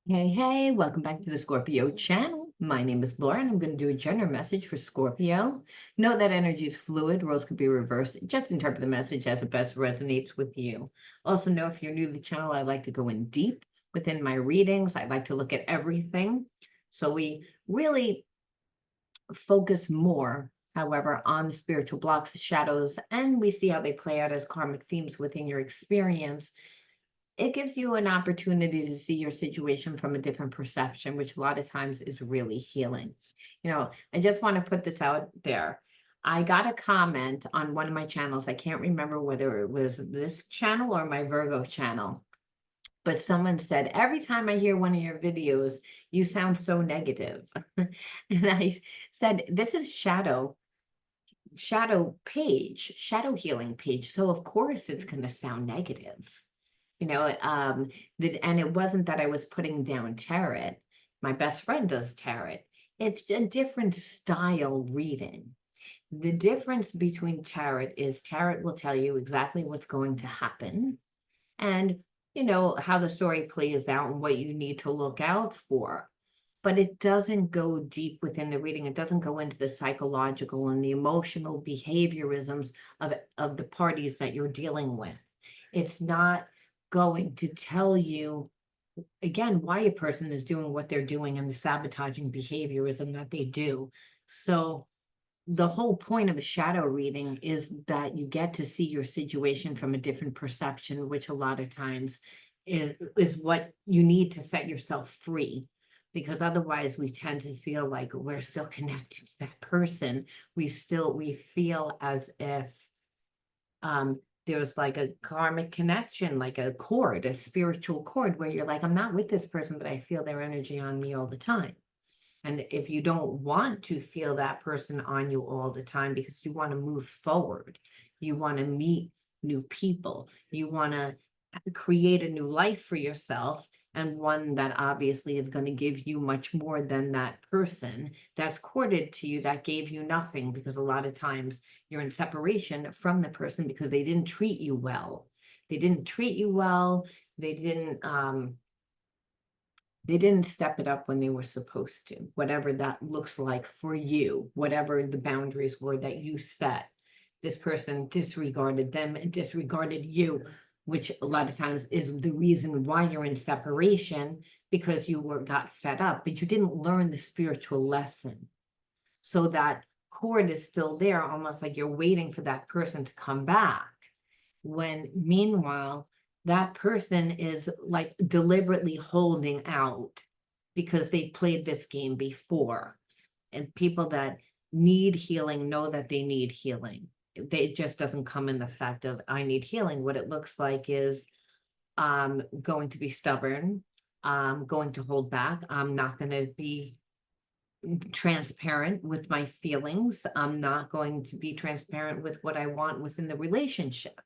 Hey, welcome back to the Scorpio channel. My name is Laura, and I'm going to do a general message for Scorpio. Note that energy is fluid, roles could be reversed. Just interpret the message as it best resonates with you. Also, know if you're new to the channel, I like to go in deep within my readings. I like to look at everything. So we really focus more, however, on the spiritual blocks, the shadows, and we see how they play out as karmic themes within your experience. It gives you an opportunity to see your situation from a different perception, which a lot of times is really healing. I just want to put this out there. I got a comment on one of my channels. I can't remember whether it was this channel or my Virgo channel, but someone said, every time I hear one of your videos, you sound so negative. And I said, this is shadow healing page. So of course it's going to sound negative. And it wasn't that I was putting down tarot. My best friend does tarot. It's a different style reading. The difference between tarot is tarot will tell you exactly what's going to happen and, how the story plays out and what you need to look out for. But it doesn't go deep within the reading. It doesn't go into the psychological and the emotional behaviorisms of the parties that you're dealing with. It's not going to tell you, again, why a person is doing what they're doing and the sabotaging behaviorism that they do. So the whole point of a shadow reading is that you get to see your situation from a different perception, which a lot of times is what you need to set yourself free. Because otherwise we tend to feel like we're still connected to that person. We feel as if there's like a karmic connection, like a cord, a spiritual cord, where you're like, I'm not with this person, but I feel their energy on me all the time. And if you don't want to feel that person on you all the time because you want to move forward, you want to meet new people, you want to create a new life for yourself, and one that obviously is going to give you much more than that person that's courted to you that gave you nothing, because a lot of times you're in separation from the person because they didn't treat you well. They didn't treat you well. They didn't step it up when they were supposed to, whatever that looks like for you, whatever the boundaries were that you set. This person disregarded them and disregarded you, which a lot of times is the reason why you're in separation, because you got fed up, but you didn't learn the spiritual lesson. So that cord is still there, almost like you're waiting for that person to come back. When meanwhile, that person is like deliberately holding out because they played this game before. And people that need healing know that they need healing. It just doesn't come in the fact of, I need healing. What it looks like is I'm going to be stubborn. I'm going to hold back. I'm not going to be transparent with my feelings. I'm not going to be transparent with what I want within the relationship,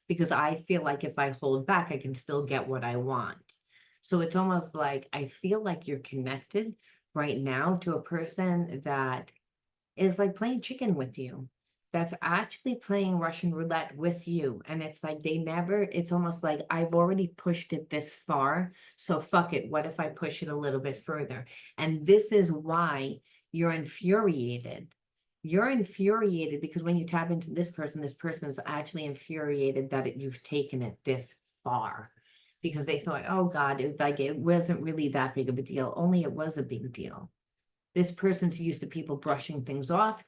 because I feel like if I hold back, I can still get what I want. So it's almost like I feel like you're connected right now to a person that is like playing chicken with you, that's actually playing Russian roulette with you. And it's like it's almost like, I've already pushed it this far, so fuck it. What if I push it a little bit further? And this is why you're infuriated. You're infuriated because when you tap into this person is actually infuriated that you've taken it this far, because they thought, oh God, it wasn't really that big of a deal. Only it was a big deal. This person's used to people brushing things off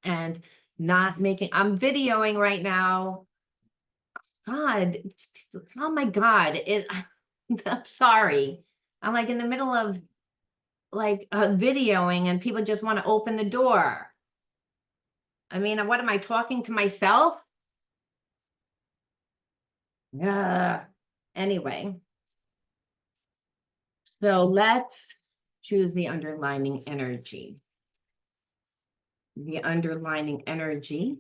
and not making. I'm videoing right now. God, oh my God. I'm sorry. I'm like in the middle of like videoing and people just want to open the door. I mean, what am I talking to myself? Yeah. Anyway, so let's choose the underlining energy. The underlining energy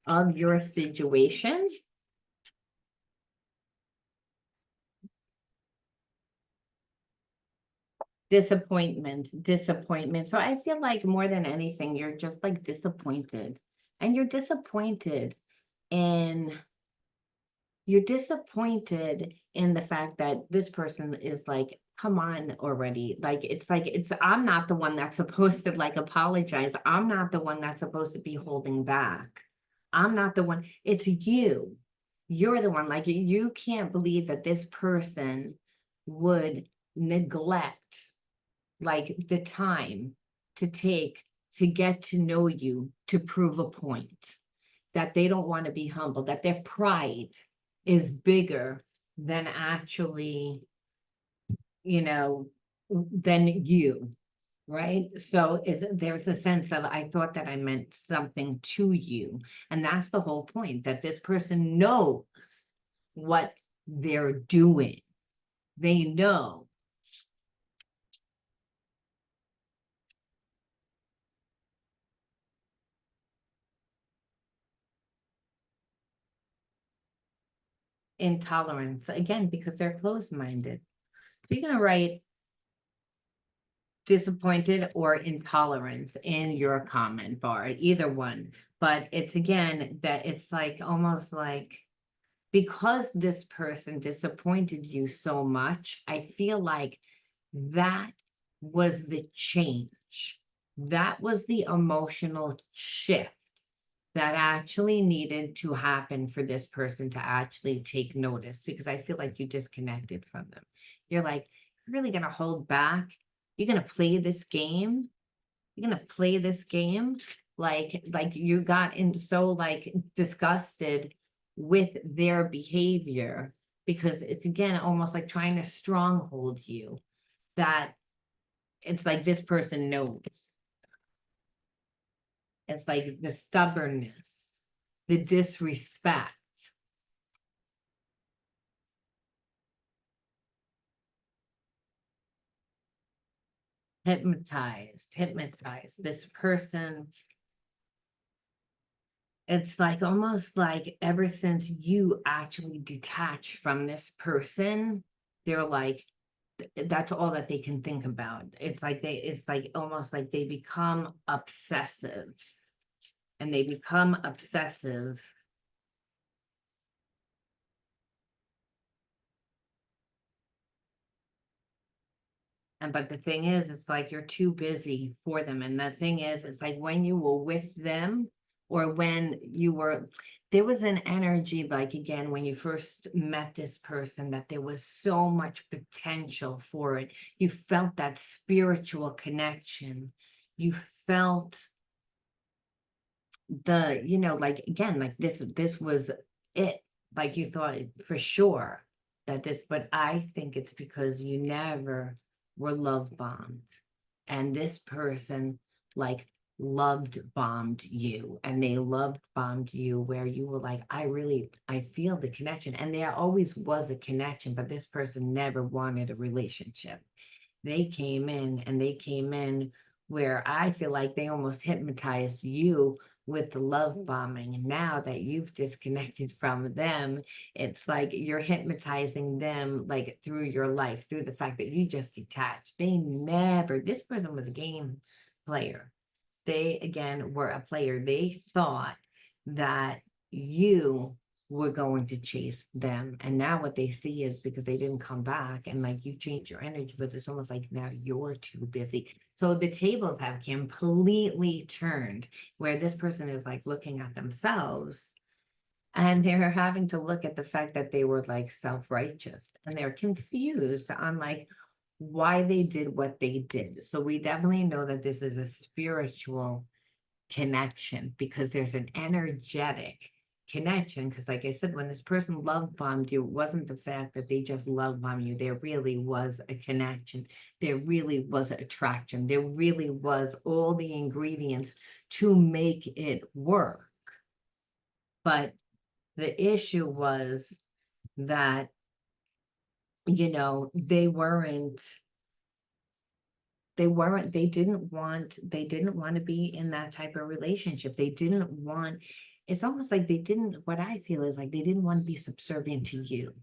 of your situation. Disappointment. So I feel like more than anything, you're just like disappointed. And you're disappointed in you're disappointed in the fact that this person is like, come on already. Like, I'm not the one that's supposed to like apologize. I'm not the one that's supposed to be holding back. I'm not the one, it's you. You're the one. Like, you can't believe that this person would neglect like the time to take to get to know you to prove a point, that they don't want to be humble, that their pride is bigger than actually, you know, than you, right? So there's a sense of, I thought that I meant something to you. And that's the whole point, that this person knows what they're doing. They know. Intolerance, again, because they're closed-minded. So you're going to write disappointed or intolerance in your comment bar, either one. But it's again that it's like almost like, because this person disappointed you so much, I feel like that was the change. That was the emotional shift that actually needed to happen for this person to actually take notice, because I feel like you disconnected from them. You're like, you're really gonna hold back? You're gonna play this game? You're gonna play this game? Like you got in so like disgusted with their behavior, because it's again almost like trying to stronghold you, that it's like this person knows. It's like the stubbornness, the disrespect. Hypnotized. This person, it's like almost like ever since you actually detach from this person, they're like, that's all that they can think about. It's like almost like they become obsessive, and they become obsessive. And but the thing is, it's like you're too busy for them. And the thing is, it's like when you were with them, or when you were, there was an energy, like again, when you first met this person, that there was so much potential for it. You felt that spiritual connection. You felt the, like again, like this was it. Like you thought for sure that this, but I think it's because you never were love bombed. And this person like loved bombed you, and they loved bombed you where you were like, I feel the connection. And there always was a connection, but this person never wanted a relationship. They came in where I feel like they almost hypnotized you with the love bombing. And now that you've disconnected from them, it's like you're hypnotizing them like through your life, through the fact that you just detached. This person was a game player. They again were a player. They thought that you were going to chase them. And now what they see is, because they didn't come back and like you changed your energy, but it's almost like now you're too busy. So the tables have completely turned, where this person is like looking at themselves, and they're having to look at the fact that they were like self-righteous, and they're confused on like why they did what they did. So we definitely know that this is a spiritual connection, because there's an energetic connection. Because like I said, when this person love bombed you, it wasn't the fact that they just love bombed you. There really was a connection. There really was attraction. There really was all the ingredients to make it work. But the issue was that, they didn't want to be in that type of relationship. They didn't want, it's almost like they didn't, what I feel is like they didn't want to be subservient to you.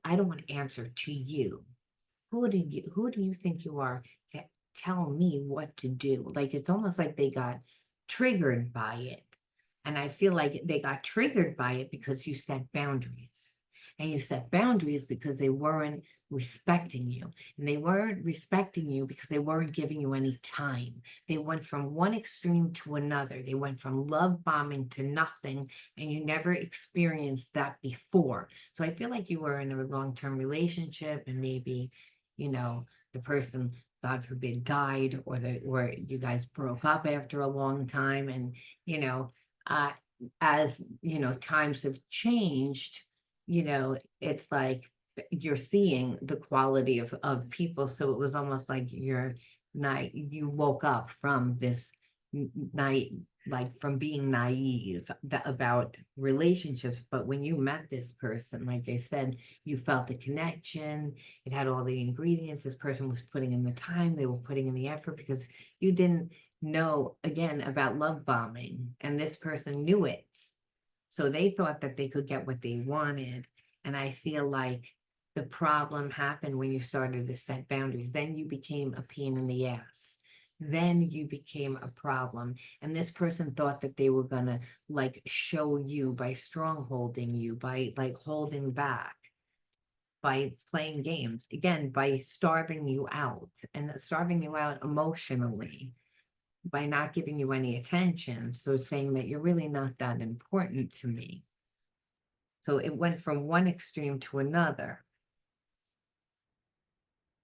I don't want to answer to you. Who do you think you are to tell me what to do? Like, it's almost like they got triggered by it. And I feel like they got triggered by it because you set boundaries. and you set boundaries because they weren't respecting you. And they weren't respecting you because they weren't giving you any time. They went from one extreme to another. They went from love bombing to nothing, and you never experienced that before. So I feel like you were in a long-term relationship, and maybe, the person, God forbid, died, or you guys broke up after a long time. And, you know, uh, as times have changed, it's like you're seeing the quality of people. So it was almost like you woke up from this night, like from being naive about relationships. But when you met this person, like I said, you felt the connection. It had all the ingredients. This person was putting in the time, they were putting in the effort, because you didn't know, again, about love bombing, and this person knew it. So they thought that they could get what they wanted. And I feel like the problem happened when you started to set boundaries. Then you became a pain in the ass. Then you became a problem. And this person thought that they were going to like show you by strongholding you, by like holding back, by playing games, again, by starving you out, and starving you out emotionally, by not giving you any attention. So saying that you're really not that important to me. So it went from one extreme to another.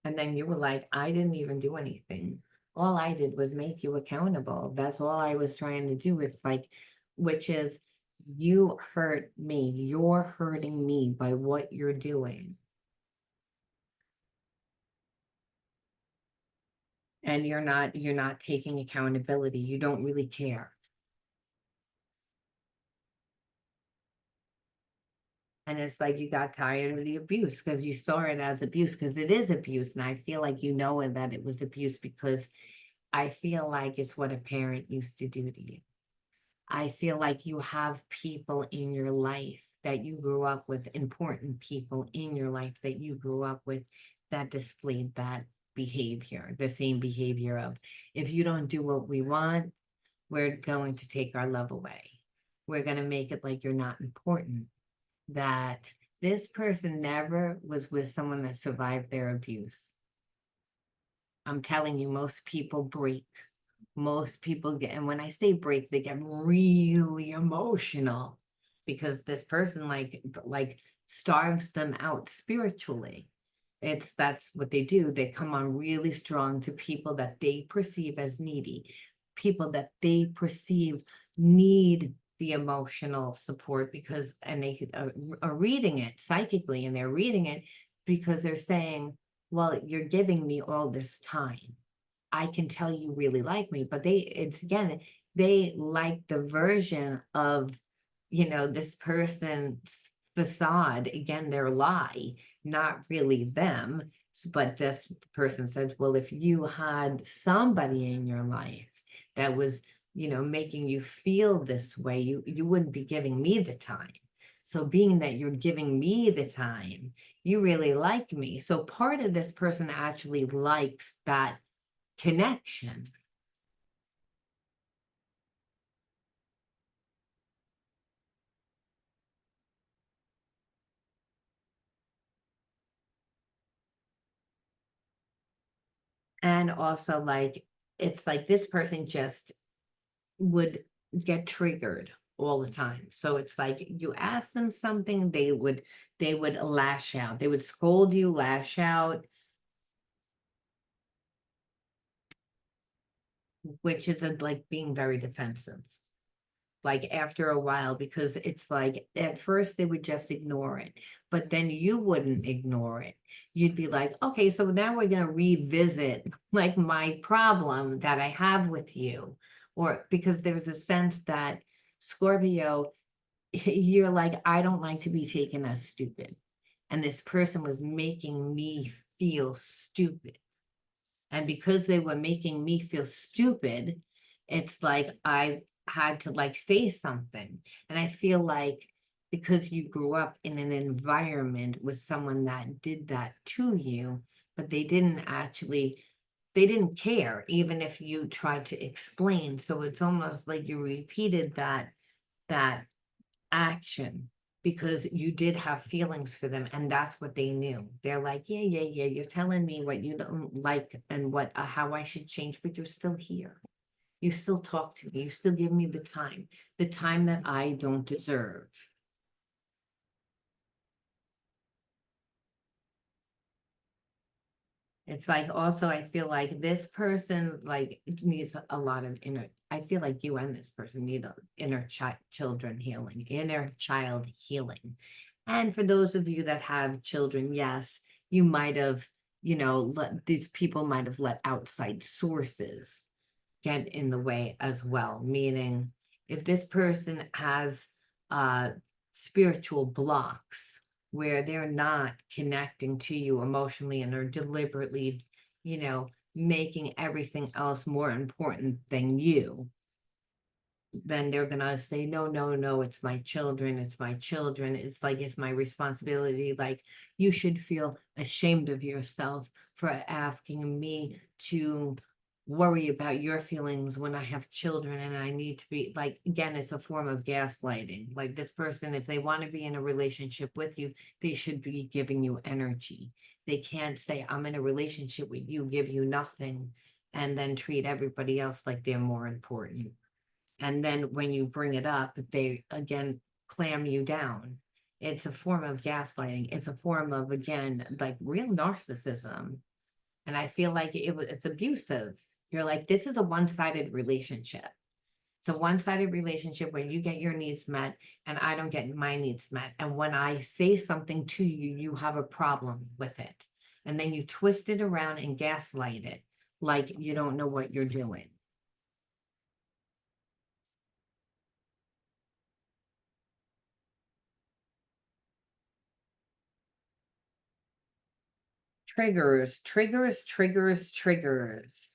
And then you were like, I didn't even do anything. All I did was make you accountable. That's all I was trying to do. It's like, which is, you hurt me. You're hurting me by what you're doing. And you're not taking accountability. You don't really care. And it's like you got tired of the abuse because you saw it as abuse, because it is abuse. And I feel like that it was abuse, because I feel like it's what a parent used to do to you. I feel like you have people in your life that you grew up with, important people in your life that you grew up with, that displayed that behavior, the same behavior of, if you don't do what we want, we're going to take our love away. We're going to make it like you're not important. That this person never was with someone that survived their abuse. I'm telling you, most people break. Most people get, and when I say break, they get really emotional, because this person like starves them out spiritually. That's what they do. They come on really strong to people that they perceive as needy, people that they perceive need the emotional support, because, and they are reading it psychically, and they're reading it because they're saying, well, you're giving me all this time, I can tell you really like me. But it's again, they like the version of, this person's facade, again, their lie, not really them. But this person says, well, if you had somebody in your life that was, making you feel this way, you wouldn't be giving me the time. So being that you're giving me the time, you really like me. So part of this person actually likes that connection. And also, like, it's like this person just would get triggered all the time. So it's like you ask them something, they would lash out. They would scold you, lash out, which is like being very defensive. Like after a while, because it's like at first they would just ignore it, but then you wouldn't ignore it. You'd be like, okay, so now we're going to revisit like my problem that I have with you. Or because there's a sense that, Scorpio, you're like, I don't like to be taken as stupid. And this person was making me feel stupid. And because they were making me feel stupid, it's like I had to like say something. And I feel like because you grew up in an environment with someone that did that to you, but they didn't care, even if you tried to explain. So it's almost like you repeated that action, because you did have feelings for them, and that's what they knew. They're like, yeah, yeah, yeah, you're telling me what you don't like and what how I should change, but you're still here. You still talk to me. You still give me the time that I don't deserve. It's like also, I feel like this person like needs a lot of inner, I feel like you and this person need a inner children healing, inner child healing. And for those of you that have children, yes, you might have, these people might have let outside sources get in the way as well. Meaning, if this person has uh spiritual blocks where they're not connecting to you emotionally and are deliberately, making everything else more important than you, then they're gonna say, no, no, no, it's my children, it's my children. It's like it's my responsibility. Like you should feel ashamed of yourself for asking me to worry about your feelings when I have children and I need to be like, again, it's a form of gaslighting. Like this person, if they want to be in a relationship with you, they should be giving you energy. They can't say, I'm in a relationship with you, give you nothing, and then treat everybody else like they're more important. And then when you bring it up, they again clam you down. It's a form of gaslighting. It's a form of, again, like real narcissism. And I feel like it's abusive. You're like, this is a one-sided relationship. It's a one-sided relationship where you get your needs met and I don't get my needs met. And when I say something to you, you have a problem with it. And then you twist it around and gaslight it like you don't know what you're doing. Triggers, triggers, triggers, triggers.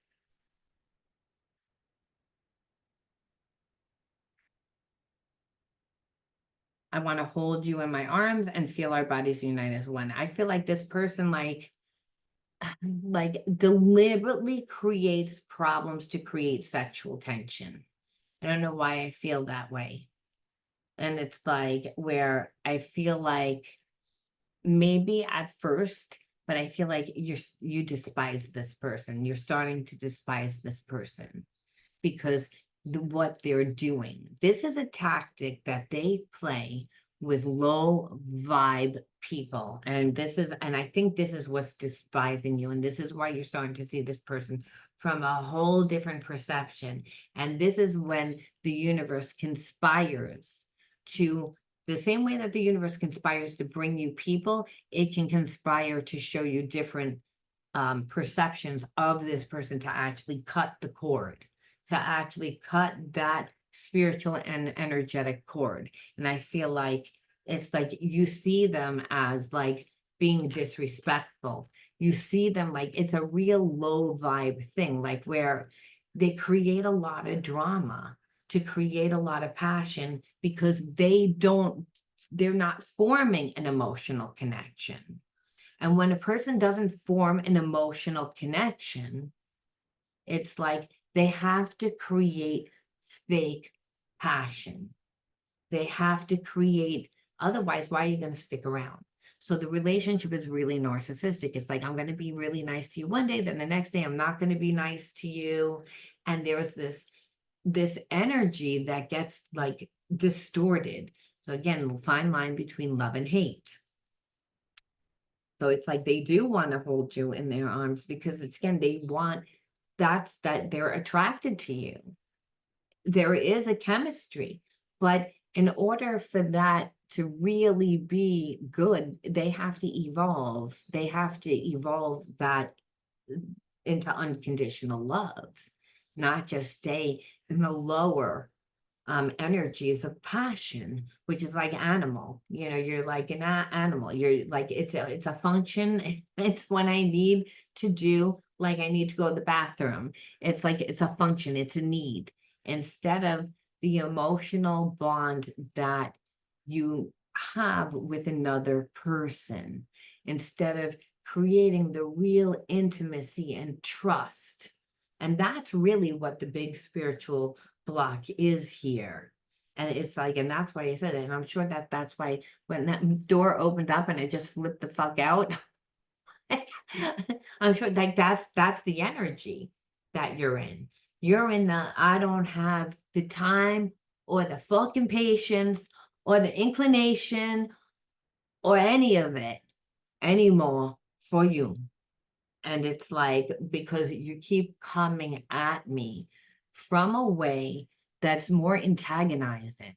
I want to hold you in my arms and feel our bodies unite as one. I feel like this person like deliberately creates problems to create sexual tension. I don't know why I feel that way. And it's like where I feel like maybe at first, but I feel like you despise this person. You're starting to despise this person because what they're doing. This is a tactic that they play with low vibe people. And I think this is what's despising you. And this is why you're starting to see this person from a whole different perception. And this is when the universe conspires to, the same way that the universe conspires to bring you people, it can conspire to show you different perceptions of this person to actually cut the cord, to actually cut that spiritual and energetic cord. And I feel like it's like you see them as like being disrespectful. You see them like it's a real low vibe thing, like where they create a lot of drama to create a lot of passion because they're not forming an emotional connection. And when a person doesn't form an emotional connection, it's like they have to create fake passion. They have to create, otherwise, why are you going to stick around? So the relationship is really narcissistic. It's like, I'm going to be really nice to you one day, then the next day I'm not going to be nice to you. And there's this energy that gets like distorted. So again, fine line between love and hate. So it's like they do want to hold you in their arms because it's, again, they want, that's that they're attracted to you. There is a chemistry, but in order for that to really be good, they have to evolve. They have to evolve that into unconditional love, not just stay in the lower energies of passion, which is like animal. You're like an animal. You're like, it's a function. It's when I need to do, like I need to go to the bathroom. It's like it's a function, it's a need, instead of the emotional bond that you have with another person, instead of creating the real intimacy and trust. And that's really what the big spiritual block is here. And it's like, and that's why I said it. And I'm sure that that's why when that door opened up and I just flipped the fuck out, I'm sure like that's the energy that you're in. You're in the I don't have the time or the fucking patience or the inclination or any of it anymore for you. And it's like because you keep coming at me from a way that's more antagonizing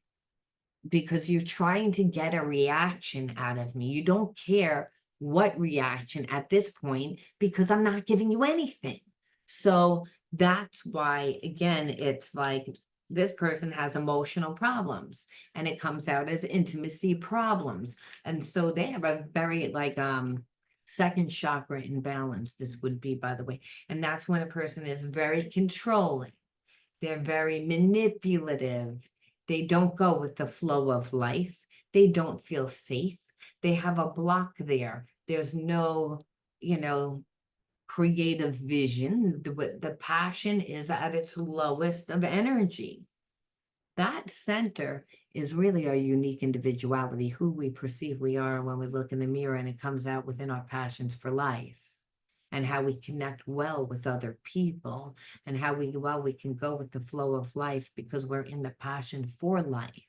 because you're trying to get a reaction out of me. You don't care what reaction at this point because I'm not giving you anything. So that's why, again, it's like this person has emotional problems and it comes out as intimacy problems. And so they have a very like second chakra imbalance, this would be, by the way. And that's when a person is very controlling. They're very manipulative. They don't go with the flow of life. They don't feel safe. They have a block there. There's no, you know, creative vision. The passion is at its lowest of energy. That center is really our unique individuality, who we perceive we are when we look in the mirror, and it comes out within our passions for life and how we connect well with other people and how we can go with the flow of life because we're in the passion for life.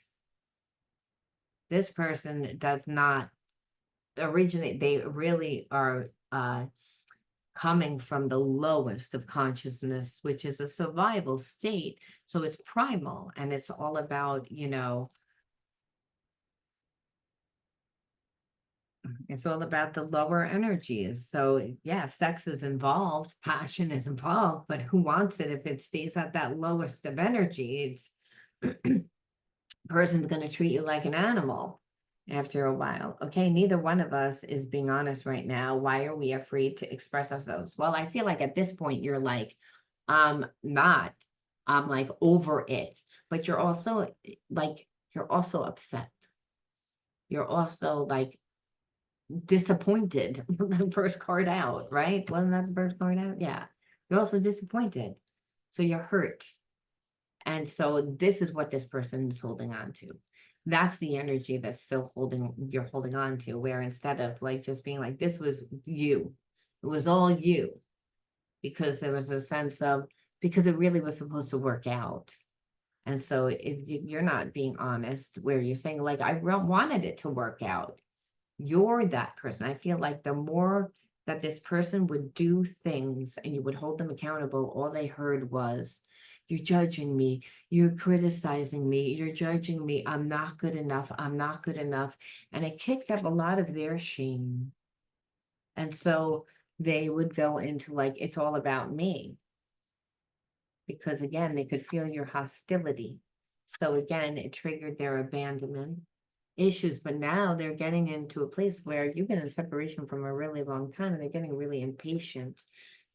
This person does not originate, they really are coming from the lowest of consciousness, which is a survival state. So it's primal and it's all about, it's all about the lower energies. So yeah, sex is involved, passion is involved, but who wants it if it stays at that lowest of energy? It's person's going to treat you like an animal after a while. Okay, neither one of us is being honest right now. Why are we afraid to express ourselves? Well, I feel like at this point you're like, I'm not. I'm like over it. But you're also like, you're also upset. You're also like disappointed. The first card out, right? Wasn't that the first card out? Yeah. You're also disappointed. So you're hurt. And so this is what this person is holding on to. That's the energy that's still you're holding on to, where instead of like just being like, this was you, it was all you, because there was a sense of, because it really was supposed to work out. And so you're not being honest, where you're saying like, I wanted it to work out. You're that person. I feel like the more that this person would do things and you would hold them accountable, all they heard was, you're judging me, you're criticizing me, you're judging me, I'm not good enough, I'm not good enough. And it kicked up a lot of their shame. And so they would go into like, it's all about me. Because again, they could feel your hostility. So again, it triggered their abandonment issues, but now they're getting into a place where you've been in separation from a really long time and they're getting really impatient.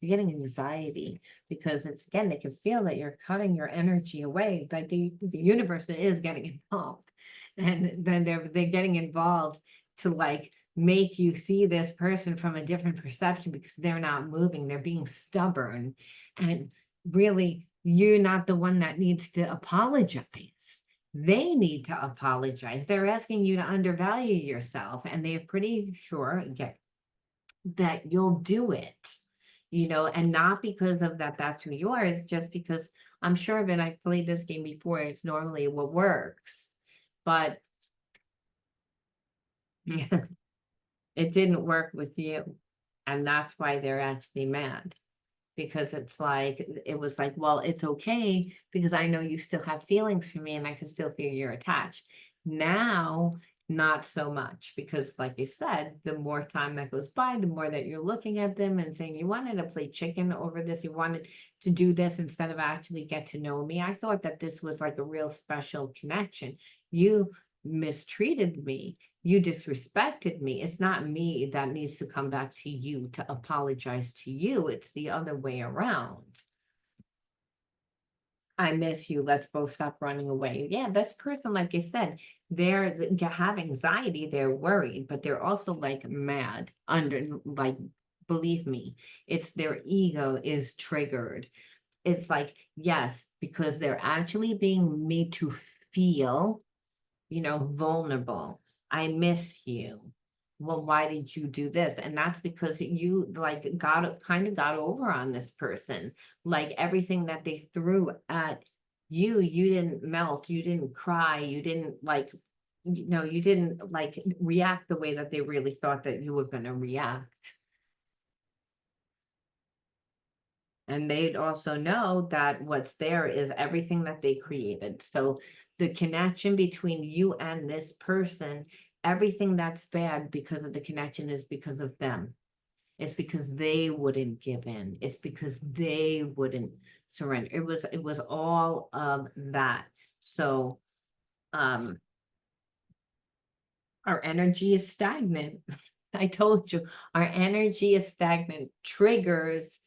You're getting anxiety because it's again, they can feel that you're cutting your energy away, like the universe is getting involved. And then they're getting involved to like make you see this person from a different perception because they're not moving, they're being stubborn. And really, you're not the one that needs to apologize. They need to apologize. They're asking you to undervalue yourself, and they're pretty sure that you'll do it, and not because of that, that's who you are. It's just because I'm sure of it. I've played this game before. It's normally what works, but it didn't work with you. And that's why they're actually mad. Because it's like, it was like, well, it's okay because I know you still have feelings for me and I can still feel you're attached. Now, not so much, because like you said, the more time that goes by, the more that you're looking at them and saying, you wanted to play chicken over this, you wanted to do this instead of actually get to know me. I thought that this was like a real special connection. You mistreated me. You disrespected me. It's not me that needs to come back to you to apologize to you. It's the other way around. I miss you. Let's both stop running away. Yeah, this person, like you said, they have anxiety, they're worried, but they're also like mad under, like, believe me, it's their ego is triggered. It's like, yes, because they're actually being made to feel, vulnerable. I miss you. Well, why did you do this? And that's because you like got over on this person. Like everything that they threw at you, you didn't melt, you didn't cry, you didn't you didn't like react the way that they really thought that you were going to react. And they'd also know that what's there is everything that they created. So the connection between you and this person, everything that's bad because of the connection is because of them. It's because they wouldn't give in. It's because they wouldn't surrender. It was all of that. So our energy is stagnant. I told you, our energy is stagnant. Triggers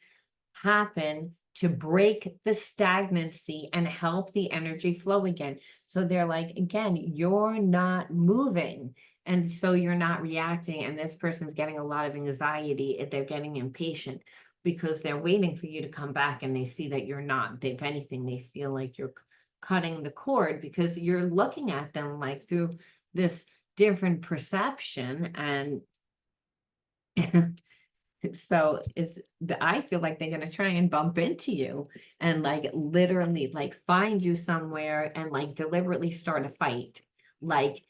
happen to break the stagnancy and help the energy flow again. So they're like, again, you're not moving. And so you're not reacting. And this person's getting a lot of anxiety. They're getting impatient because they're waiting for you to come back and they see that you're not. If anything, they feel like you're cutting the cord because you're looking at them like through this different perception. And so I feel like they're gonna try and bump into you and like literally like find you somewhere and like deliberately start a fight. Like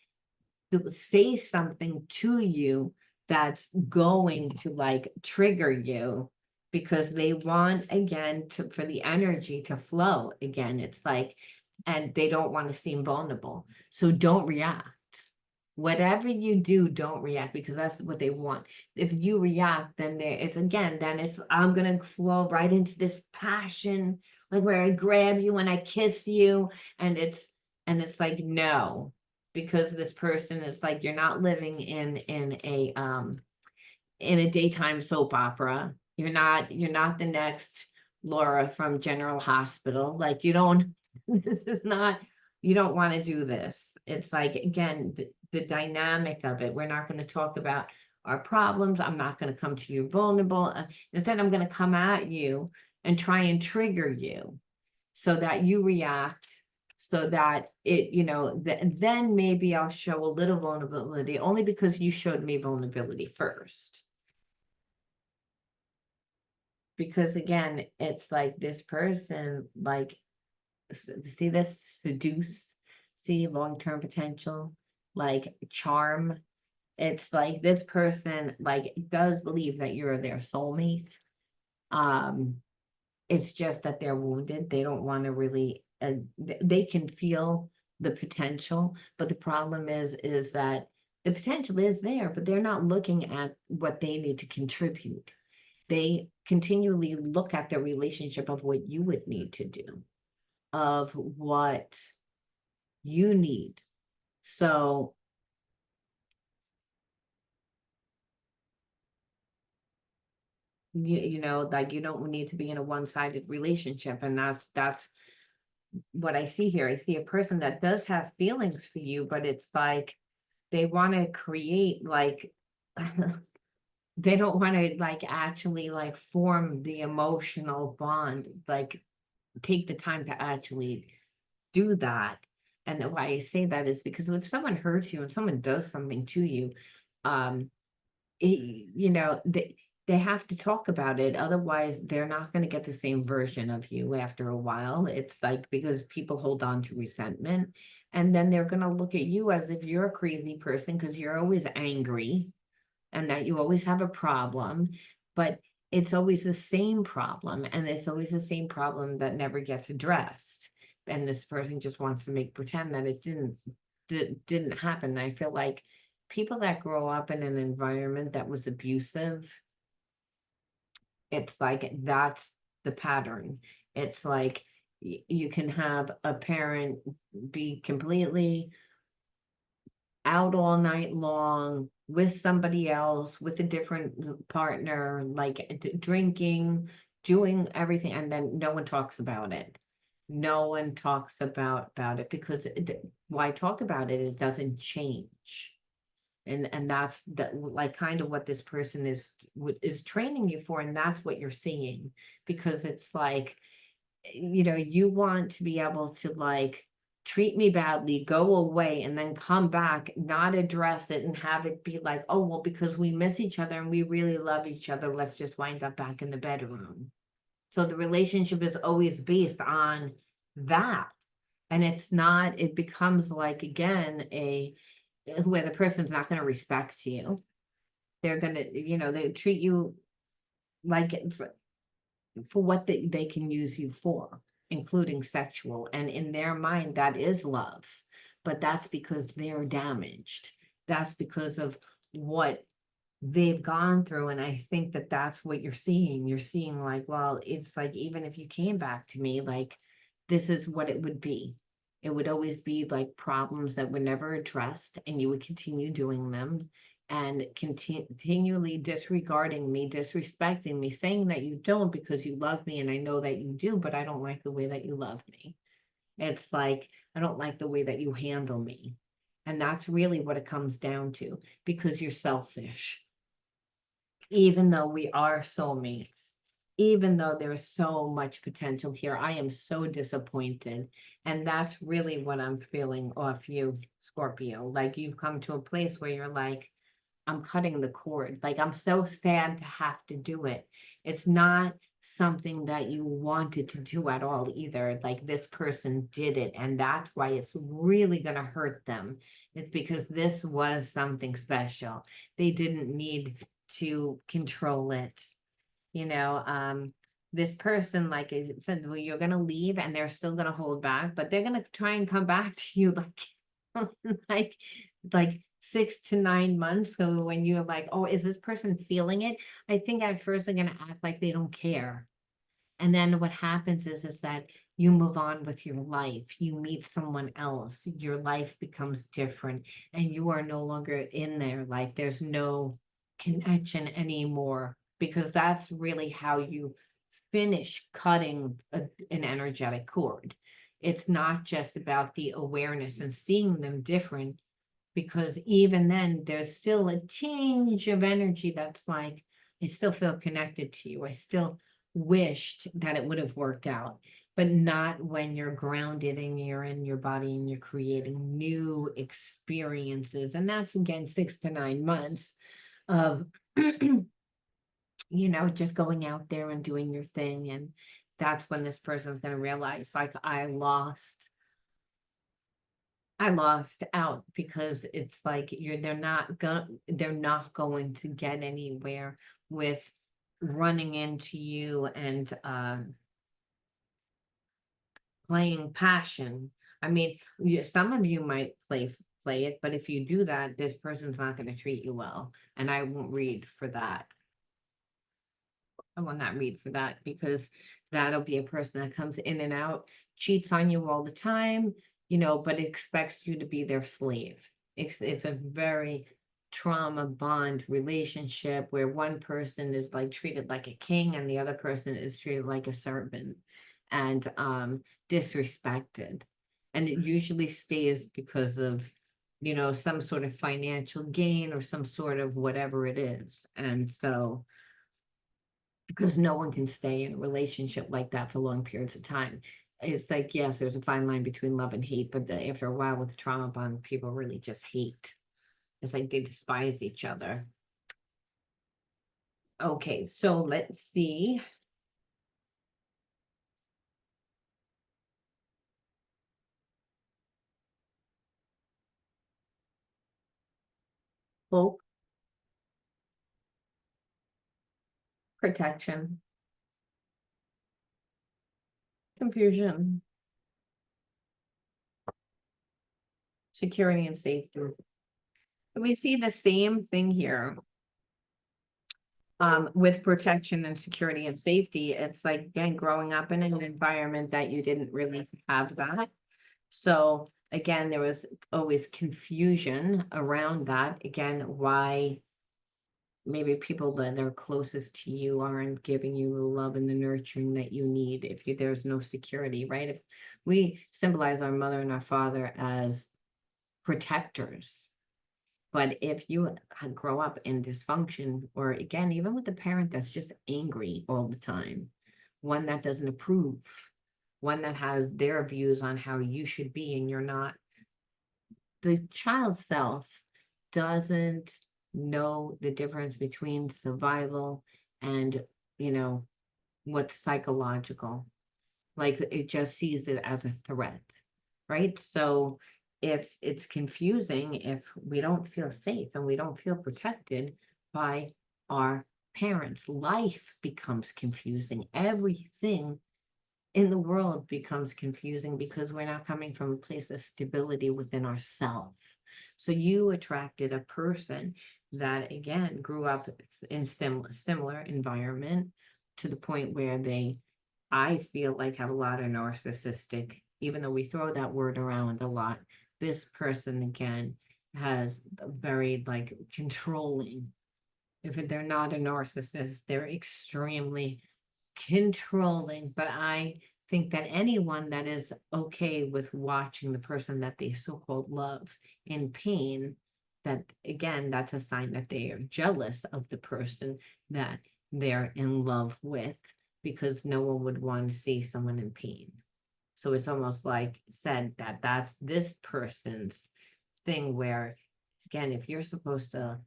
say something to you that's going to like trigger you because they want again for the energy to flow again. It's like, and they don't want to seem vulnerable. So don't react. Whatever you do, don't react because that's what they want. If you react, then I'm gonna flow right into this passion, like where I grab you and I kiss you, and it's like no, because this person is like you're not living in a daytime soap opera. You're not the next Laura from General Hospital. Like you don't, this is not, you don't want to do this. It's like, again, the dynamic of it. We're not going to talk about our problems. I'm not going to come to you vulnerable. Instead, I'm going to come at you and try and trigger you so that you react so that then maybe I'll show a little vulnerability only because you showed me vulnerability first. Because again, it's like this person, like, see this, seduce, see long-term potential, like charm. It's like this person, like, does believe that you're their soulmate. Um, it's just that they're wounded. They don't want to really, they can feel the potential, but the problem is that the potential is there, but they're not looking at what they need to contribute. They continually look at the relationship of what you would need to do, of what you need. So, like you don't need to be in a one-sided relationship. And that's what I see here. I see a person that does have feelings for you, but it's like they want to create like they don't want to like actually like form the emotional bond, like take the time to actually do that. And why I say that is because if someone hurts you and someone does something to you, um, they have to talk about it. Otherwise, they're not going to get the same version of you after a while. It's like because people hold on to resentment, and then they're going to look at you as if you're a crazy person because you're always angry and that you always have a problem. But it's always the same problem, and it's always the same problem that never gets addressed. And this person just wants to make pretend that it didn't happen. And I feel like people that grow up in an environment that was abusive, it's like that's the pattern. It's like you can have a parent be completely out all night long with somebody else, with a different partner, like drinking, doing everything, and then no one talks about it. No one talks about it because why talk about it? It doesn't change. And that's like kind of what this person is training you for, and that's what you're seeing, because it's like you want to be able to like treat me badly, go away, and then come back, not address it, and have it be like, oh, well, because we miss each other and we really love each other, let's just wind up back in the bedroom. So the relationship is always based on that. And it's not, it becomes like, again, where the person's not going to respect you. They're going to, they treat you like for what they can use you for, including sexual. And in their mind, that is love. But that's because they're damaged. That's because of what they've gone through. And I think that that's what you're seeing. You're seeing like, well, it's like, even if you came back to me, like, this is what it would be. It would always be like problems that were never addressed, and you would continue doing them and continually disregarding me, disrespecting me, saying that you don't because you love me, and I know that you do, but I don't like the way that you love me. It's like, I don't like the way that you handle me. And that's really what it comes down to, because you're selfish. Even though we are soulmates, even though there is so much potential here, I am so disappointed. And that's really what I'm feeling off you, Scorpio. Like, you've come to a place where you're like, I'm cutting the cord. Like, I'm so sad to have to do it. It's not something that you wanted to do at all either. Like, this person did it, and that's why it's really going to hurt them. It's because this was something special. They didn't need to control it. This person, like I said, well, you're going to leave and they're still going to hold back, but they're going to try and come back to you like, like 6 to 9 months. So when you're like, oh, is this person feeling it? I think at first they're going to act like they don't care. And then what happens is that you move on with your life. You meet someone else. Your life becomes different, and you are no longer in their life. There's no connection anymore, because that's really how you finish cutting an energetic cord. It's not just about the awareness and seeing them different, because even then there's still a tinge of energy that's like, I still feel connected to you. I still wished that it would have worked out, but not when you're grounded and you're in your body and you're creating new experiences. And that's, again, 6 to 9 months of just going out there and doing your thing. And that's when this person's going to realize, like, I lost out, because it's like they're not going to get anywhere with running into you and playing passion. I mean, some of you might play it, but if you do that, this person's not going to treat you well, and I won't read for that. I will not read for that, because that'll be a person that comes in and out, cheats on you all the time, but expects you to be their slave. It's a very trauma bond relationship where one person is like treated like a king and the other person is treated like a servant and disrespected. And it usually stays because of, some sort of financial gain or some sort of whatever it is. And so, because no one can stay in a relationship like that for long periods of time. It's like, yes, there's a fine line between love and hate, but after a while with the trauma bond, people really just hate. It's like they despise each other. Okay, so let's see. Hope, protection, confusion, security, and safety. We see the same thing here. With protection and security and safety, it's like, again, growing up in an environment that you didn't really have that. So again, there was always confusion around that. Again, why maybe people that are closest to you aren't giving you the love and the nurturing that you need if there's no security, right? If we symbolize our mother and our father as protectors, but if you grow up in dysfunction, or again, even with a parent that's just angry all the time, one that doesn't approve, one that has their views on how you should be and you're not. The child self doesn't know the difference between survival and, you know, what's psychological. Like it just sees it as a threat, right? So if it's confusing, if we don't feel safe and we don't feel protected by our parents, life becomes confusing. Everything in the world becomes confusing because we're not coming from a place of stability within ourselves. So you attracted a person that again grew up in similar environment to the point where they, I feel like, have a lot of narcissistic, even though we throw that word around a lot. This person again has a very like controlling. If they're not a narcissist, they're extremely controlling. But I think that anyone that is okay with watching the person that they so-called love in pain, that again, that's a sign that they are jealous of the person that they're in love with, because no one would want to see someone in pain. So it's almost like said that that's this person's thing where, again, if you're supposed to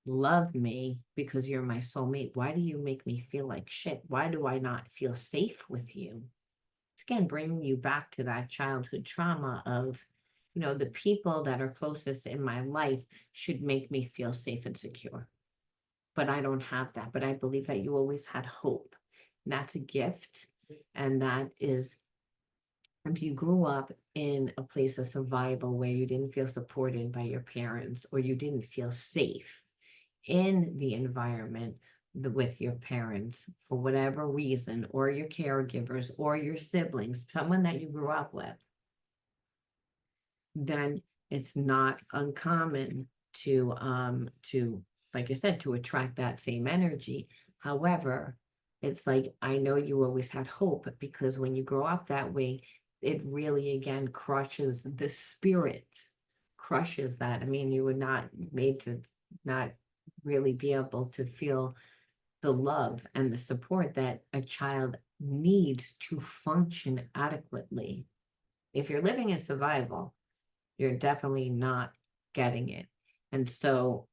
love me because you're my soulmate, why do you make me feel like shit? Why do I not feel safe with you? It's again bringing you back to that childhood trauma of, the people that are closest in my life should make me feel safe and secure. But I don't have that. But I believe that you always had hope. And that's a gift. And that is, if you grew up in a place of survival where you didn't feel supported by your parents or you didn't feel safe in the environment with your parents for whatever reason, or your caregivers, or your siblings, someone that you grew up with, then it's not uncommon to, like I said, to attract that same energy. However, it's like, I know you always had hope, because when you grow up that way, it really again crushes the spirit, crushes that. I mean, you were not made to not really be able to feel the love and the support that a child needs to function adequately. If you're living in survival, you're definitely not getting it. And so,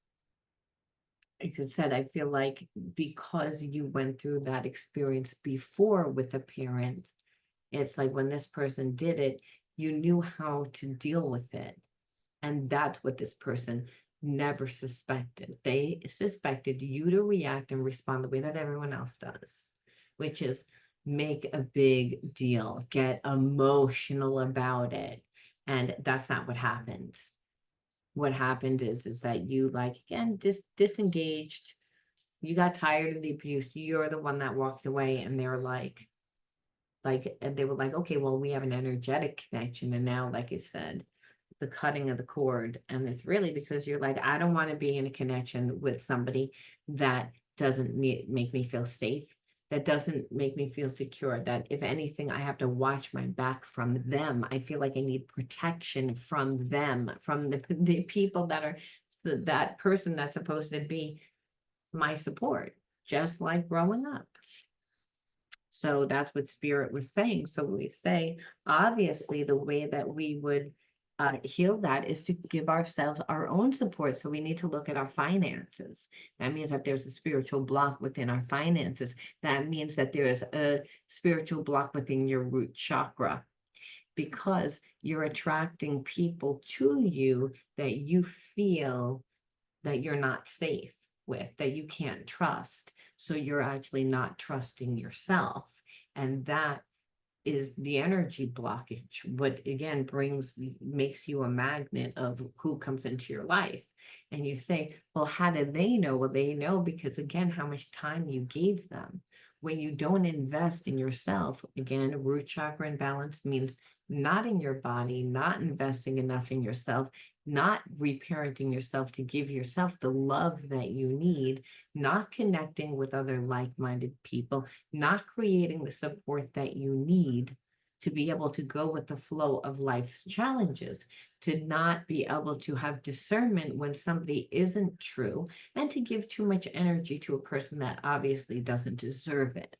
like I said, I feel like because you went through that experience before with a parent, it's like when this person did it, you knew how to deal with it. And that's what this person never suspected. They suspected you to react and respond the way that everyone else does, which is make a big deal, get emotional about it. And that's not what happened. What happened is that you, like, again, just disengaged. You got tired of the abuse. You're the one that walked away, and they're like they were like, okay, well, we have an energetic connection. And now, like you said, the cutting of the cord. And it's really because you're like, I don't want to be in a connection with somebody that doesn't make me feel safe, that doesn't make me feel secure, that if anything, I have to watch my back from them. I feel like I need protection from them, from the people that are that person that's supposed to be my support, just like growing up. So that's what Spirit was saying. So we say, obviously, the way that we would heal that is to give ourselves our own support. So we need to look at our finances. That means that there's a spiritual block within our finances. That means that there's a spiritual block within your root chakra, because you're attracting people to you that you feel that you're not safe with, that you can't trust. So you're actually not trusting yourself. And that is the energy blockage. What again makes you a magnet of who comes into your life. And you say, well, how did they know? Well, they know because, again, how much time you gave them. When you don't invest in yourself, again, root chakra imbalance means not in your body, not investing enough in yourself, not reparenting yourself to give yourself the love that you need, not connecting with other like-minded people, not creating the support that you need to be able to go with the flow of life's challenges, to not be able to have discernment when somebody isn't true, and to give too much energy to a person that obviously doesn't deserve it,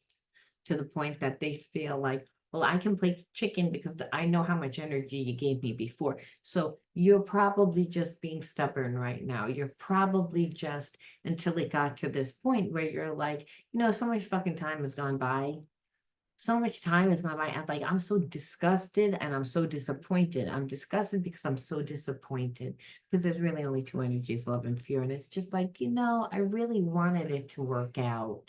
to the point that they feel like, Well, I can play chicken because I know how much energy you gave me before. So you're probably just being stubborn right now. You're probably just until it got to this point where you're like, so much fucking time has gone by. So much time has gone by. And like, I'm so disgusted and I'm so disappointed. I'm disgusted because I'm so disappointed because there's really only two energies, love and fear. And it's just like, I really wanted it to work out.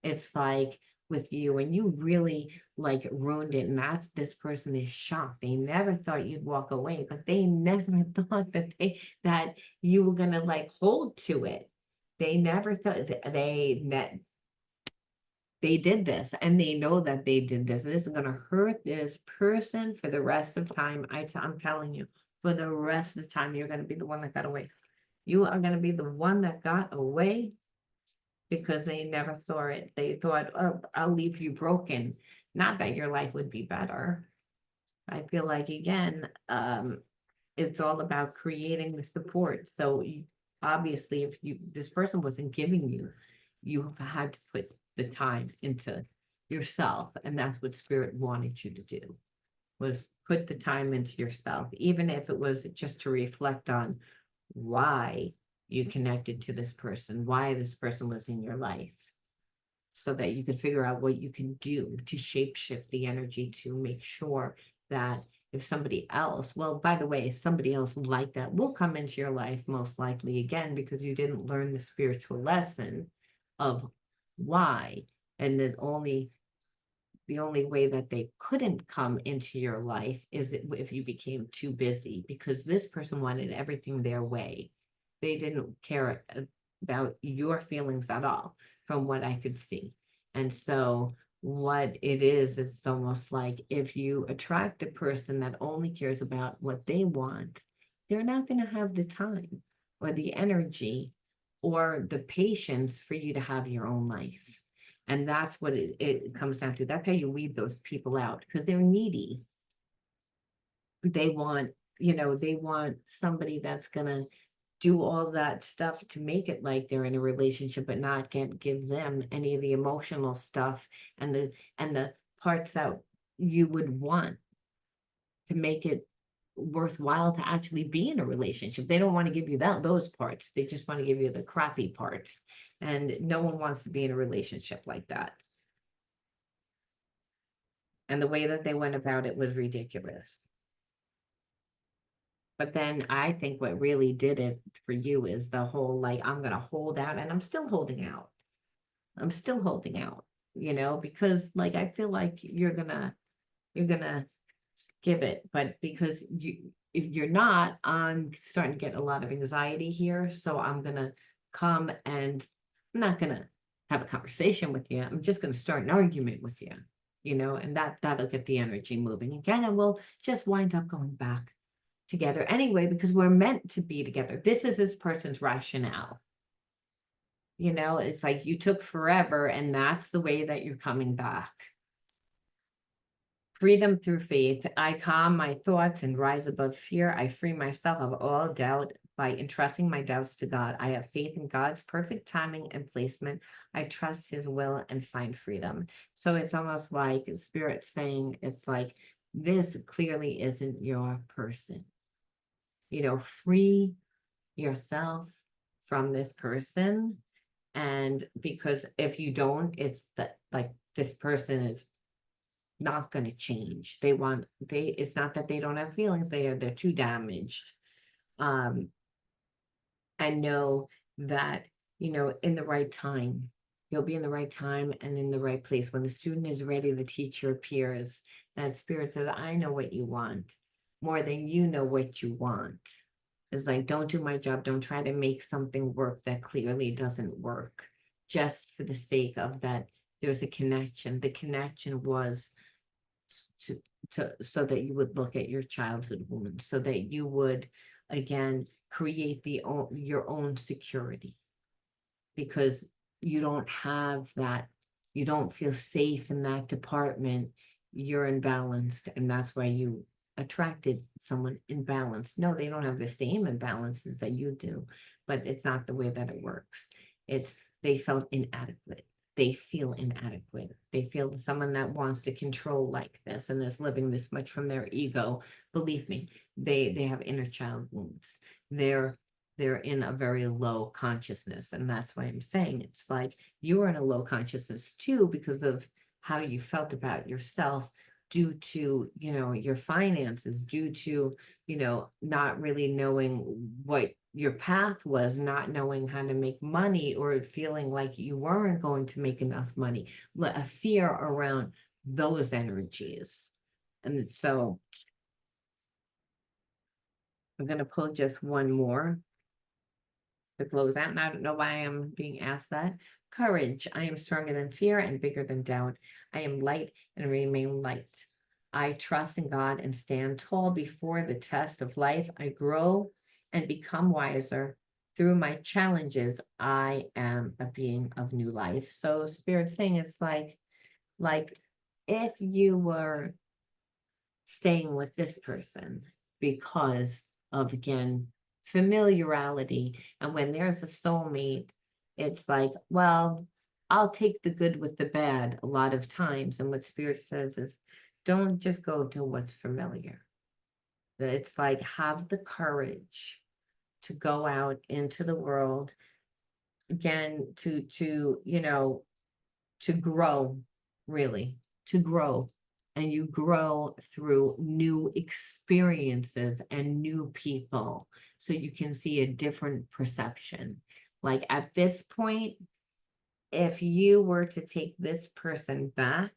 It's like with you, and you really like ruined it. And that's this person is shocked. They never thought you'd walk away, but they never thought that you were gonna like hold to it. They never thought that they did this, and they know that they did this. This is gonna hurt this person for the rest of time. I'm telling you, for the rest of the time, you're gonna be the one that got away. You are gonna be the one that got away because they never saw it. They thought, oh, I'll leave you broken. Not that your life would be better. I feel like again, it's all about creating the support. So obviously, if this person wasn't giving you, you have had to put the time into yourself, and that's what spirit wanted you to do, was put the time into yourself, even if it was just to reflect on why you connected to this person, why this person was in your life, so that you could figure out what you can do to shape shift the energy to make sure that if somebody else, well, by the way, if somebody else like that will come into your life, most likely again, because you didn't learn the spiritual lesson of why. And the only way that they couldn't come into your life is if you became too busy, because this person wanted everything their way. They didn't care about your feelings at all, from what I could see. And so what it is, it's almost like if you attract a person that only cares about what they want, they're not going to have the time or the energy or the patience for you to have your own life. And that's what it comes down to. That's how you weed those people out, because they're needy. They want, they want somebody that's gonna do all that stuff to make it like they're in a relationship, but not give them any of the emotional stuff and the parts that you would want to make it worthwhile to actually be in a relationship. They don't want to give you those parts. They just want to give you the crappy parts. And no one wants to be in a relationship like that. And the way that they went about it was ridiculous. But then I think what really did it for you is the whole like, I'm going to hold out, and I'm still holding out. I'm still holding out, because like I feel like you're gonna give it, but because if you're not, I'm starting to get a lot of anxiety here. So I'm gonna come, and I'm not gonna have a conversation with you. I'm just gonna start an argument with you, and that'll get the energy moving again, and we'll just wind up going back together anyway, because we're meant to be together. This is this person's rationale. It's like you took forever, and that's the way that you're coming back. Freedom through faith. I calm my thoughts and rise above fear. I free myself of all doubt by entrusting my doubts to God. I have faith in God's perfect timing and placement. I trust his will and find freedom. So it's almost like Spirit saying, it's like, this clearly isn't your person. Free yourself from this person. And because if you don't, it's that like this person is not going to change. It's not that they don't have feelings, they're too damaged. And know that, in the right time, you'll be in the right time and in the right place. When the student is ready, the teacher appears. That spirit says, I know what you want more than you know what you want. It's like, don't do my job. Don't try to make something work that clearly doesn't work just for the sake of that. There's a connection. The connection was to so that you would look at your childhood wound, so that you would again create your own security, because you don't have that, you don't feel safe in that department. You're imbalanced, and that's why you attracted someone imbalanced. No, they don't have the same imbalances that you do, but it's not the way that it works. It's they felt inadequate. they feel inadequate. They feel someone that wants to control like this and is living this much from their ego. Believe me, they have inner child wounds. They're in a very low consciousness. And that's why I'm saying it's like you are in a low consciousness too, because of how you felt about yourself due to, your finances, due to, not really knowing what your path was, not knowing how to make money, or feeling like you weren't going to make enough money, a fear around those energies. And so I'm going to pull just one more to close out. And I don't know why I'm being asked that. Courage. I am stronger than fear and bigger than doubt. I am light and remain light. I trust in God and stand tall before the test of life. I grow and become wiser. Through my challenges, I am a being of new life. So Spirit saying it's like if you were staying with this person because of, again, familiarity, and when there's a soulmate, it's like, well, I'll take the good with the bad a lot of times. And what Spirit says is, don't just go to what's familiar. That it's like, have the courage to go out into the world again, to grow, really, to grow. And you grow through new experiences and new people. So you can see a different perception. Like at this point, if you were to take this person back,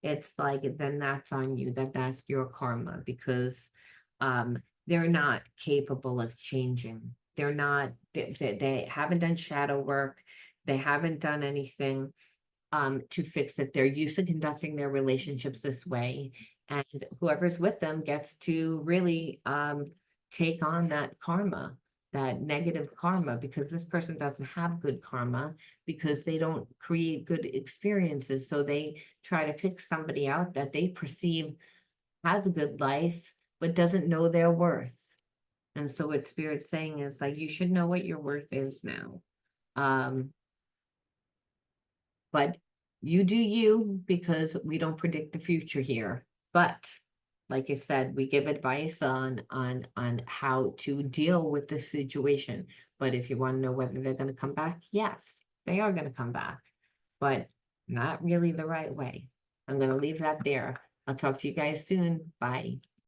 it's like, then that's on you, that's your karma, because they're not capable of changing. They're not, they haven't done shadow work. They haven't done anything to fix it. They're used to conducting their relationships this way. And whoever's with them gets to really take on that karma, that negative karma, because this person doesn't have good karma, because they don't create good experiences. So they try to pick somebody out that they perceive has a good life, but doesn't know their worth. And so what Spirit's saying is like, you should know what your worth is now. But you do you, because we don't predict the future here. But like I said, we give advice on how to deal with the situation. But if you want to know whether they're going to come back, yes, they are going to come back, but not really the right way. I'm going to leave that there. I'll talk to you guys soon. Bye.